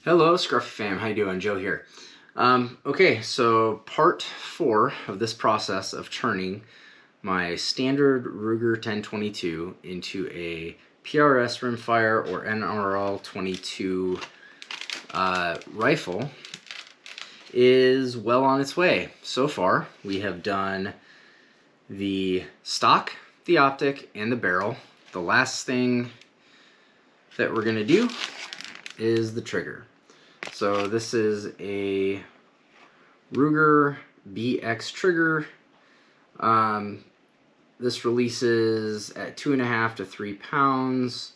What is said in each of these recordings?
Hello, Scruffy fam. How you doing? Joe here. Okay, so part 4 of this process of turning my standard Ruger 1022 into a PRS Rimfire or NRL22 rifle is well on its way. So far, we have done the stock, the optic, and the barrel. The last thing that we're going to do is the trigger. So this is a Ruger BX trigger. This releases at 2.5 to 3 pounds,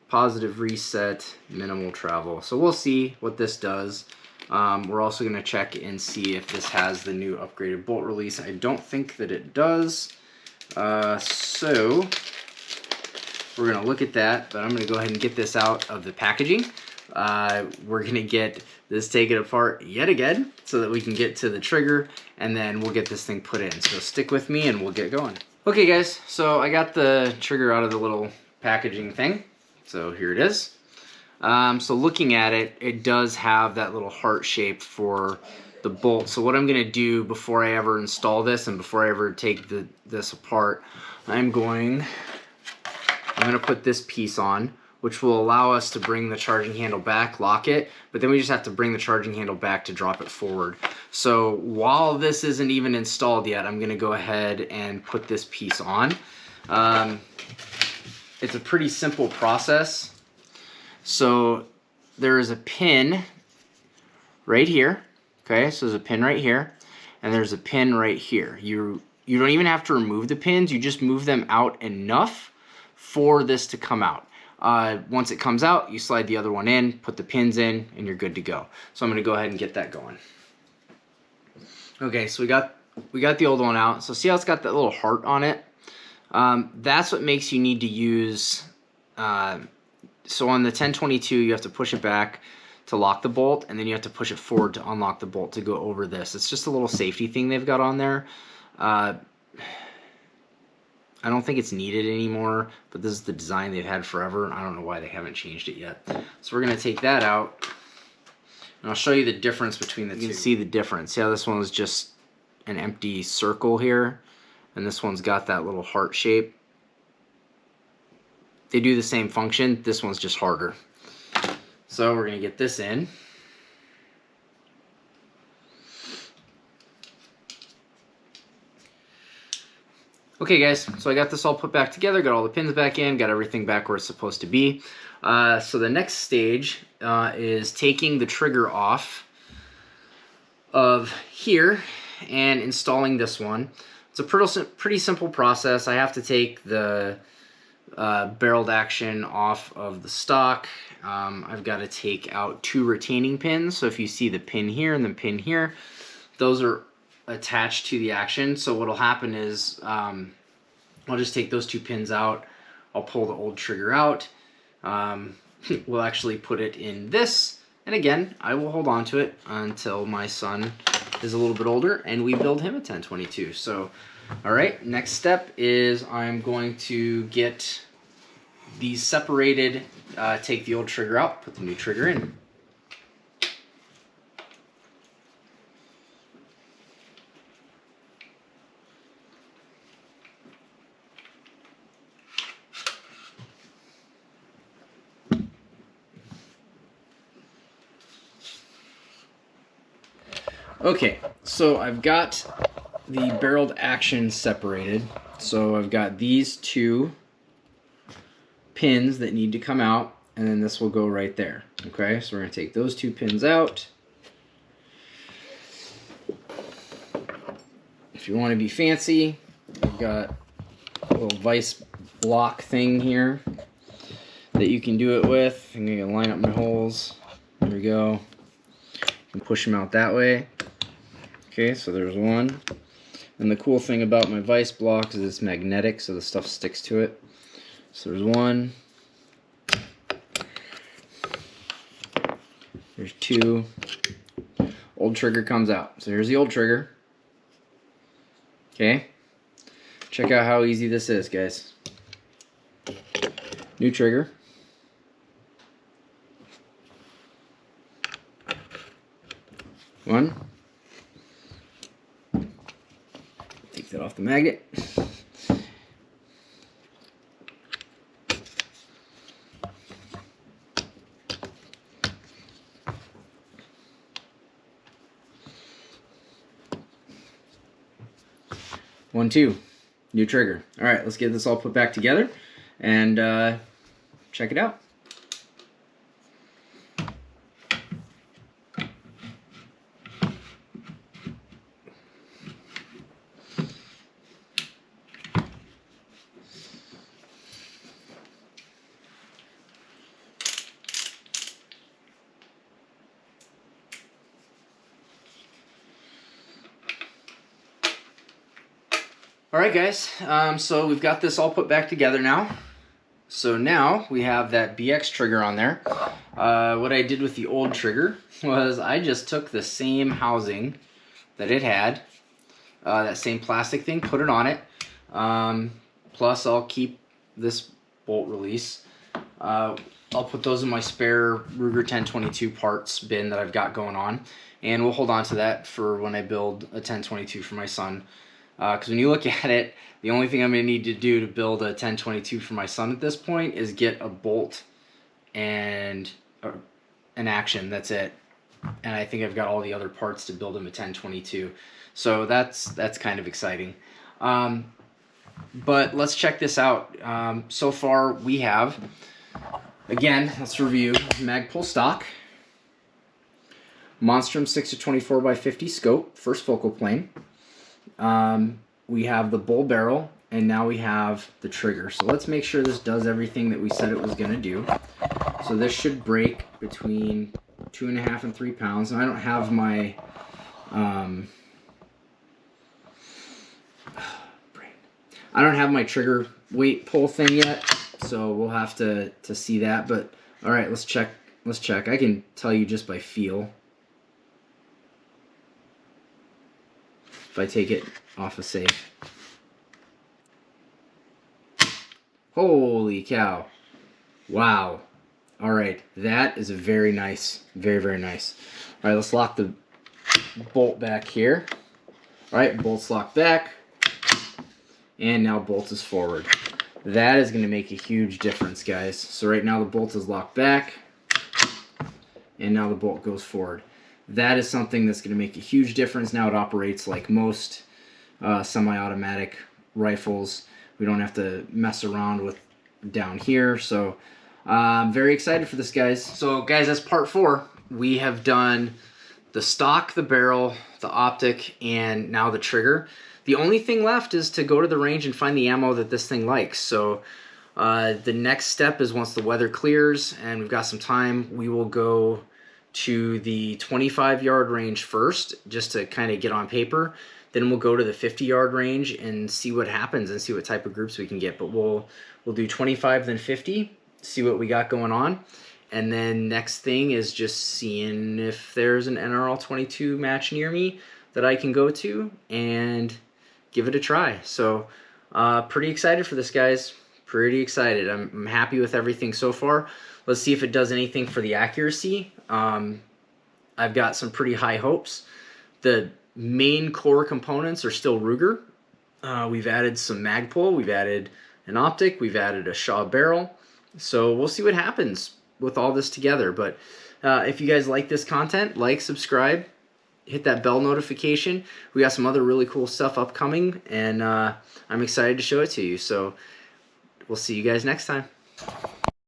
positive reset, minimal travel. So we'll see what this does. We're also going to check and see if this has the new upgraded bolt release. I don't think that it does. So we're going to look at that, but I'm going to go ahead and get this out of the packaging. We're going to get this taken apart yet again so that we can get to the trigger, and then we'll get this thing put in. So stick with me and we'll get going. Okay guys, so I got the trigger out of the little packaging thing. So here it is. So looking at it, it does have that little heart shape for the bolt. So what I'm going to do before I ever install this and before I ever take this apart, I'm going to put this piece on, which will allow us to bring the charging handle back, lock it, but then we just have to bring the charging handle back to drop it forward. So while this isn't even installed yet, I'm gonna go ahead and put this piece on. It's a pretty simple process. So there is a pin right here, okay? So there's a pin right here, and there's a pin right here. You don't even have to remove the pins, you just move them out enough for this to come out. Once it comes out, you slide the other one in, put the pins in, and you're good to go. So I'm going to go ahead and get that going. Okay, so we got the old one out. So see how it's got that little heart on it? That's what makes you need to use. So on the 1022, you have to push it back to lock the bolt, and then you have to push it forward to unlock the bolt to go over this. It's just a little safety thing they've got on there. I don't think it's needed anymore, but this is the design they've had forever. I don't know why they haven't changed it yet. So we're going to take that out, and I'll show you the difference between the two. You can see the difference. See how this one was just an empty circle here, and this one's got that little heart shape. They do the same function. This one's just harder. So we're going to get this in. Okay guys, so I got this all put back together, got all the pins back in, got everything back where it's supposed to be. So the next stage is taking the trigger off of here and installing this one. It's a pretty simple process. I have to take the barreled action off of the stock. I've got to take out 2 retaining pins. So if you see the pin here and the pin here, those are attached to the action. So what'll happen is I'll just take those 2 pins out. I'll pull the old trigger out. We'll actually put it in this, and again I will hold on to it until my son is a little bit older and we build him a 1022. So alright, next step is I'm going to get these separated, take the old trigger out, put the new trigger in. Okay, so I've got the barreled action separated. So I've got these 2 pins that need to come out, and then this will go right there. Okay, so we're going to take those 2 pins out. If you want to be fancy, I've got a little vice block thing here that you can do it with. I'm going to line up my holes. There we go. You can push them out that way. Okay, so there's one. And the cool thing about my vice block is it's magnetic, so the stuff sticks to it. So there's one. There's 2. Old trigger comes out. So here's the old trigger. Okay. Check out how easy this is, guys. New trigger. One. Take that off the magnet. One, two. New trigger. All right, let's get this all put back together and check it out. Alright guys, so we've got this all put back together now. So now we have that BX trigger on there. What I did with the old trigger was I just took the same housing that it had, that same plastic thing, put it on it. Plus I'll keep this bolt release. I'll put those in my spare Ruger 1022 parts bin that I've got going on. And we'll hold on to that for when I build a 1022 for my son. Because when you look at it, the only thing I'm going to need to do to build a 1022 for my son at this point is get a bolt and an action. That's it. And I think I've got all the other parts to build him a 1022. So that's kind of exciting. But let's check this out. So far we have, again, let's review Magpul stock, Monstrum 6-24x50 scope, first focal plane. We have the bull barrel, and now we have the trigger. So let's make sure this does everything that we said it was going to do. So this should break between 2.5 and 3 pounds. And I don't have my I don't have my trigger weight pull thing yet, so we'll have to see that. But all right, let's check. Let's check. I can tell you just by feel. If I take it off a safe. Holy cow. Wow. Alright, that is a very nice, very nice. Alright, let's lock the bolt back here. Alright, bolt's locked back. And now bolt is forward. That is going to make a huge difference, guys. So right now the bolt is locked back. And now the bolt goes forward. That is something that's going to make a huge difference. Now it operates like most semi-automatic rifles. We don't have to mess around with down here. So I'm very excited for this, guys. So guys, that's part 4. We have done the stock, the barrel, the optic, and now the trigger. The only thing left is to go to the range and find the ammo that this thing likes. So the next step is once the weather clears and we've got some time, we will go to the 25-yard range first, just to kind of get on paper. Then we'll go to the 50-yard range and see what happens and see what type of groups we can get. But we'll do 25, then 50, see what we got going on. And then next thing is just seeing if there's an NRL22 match near me that I can go to and give it a try. So pretty excited for this, guys. Pretty excited. I'm happy with everything so far. Let's see if it does anything for the accuracy. I've got some pretty high hopes. The main core components are still Ruger. We've added some Magpul, we've added an optic, we've added a Shaw barrel. So we'll see what happens with all this together. But if you guys like this content, like, subscribe, hit that bell notification. We got some other really cool stuff upcoming, and I'm excited to show it to you. So we'll see you guys next time.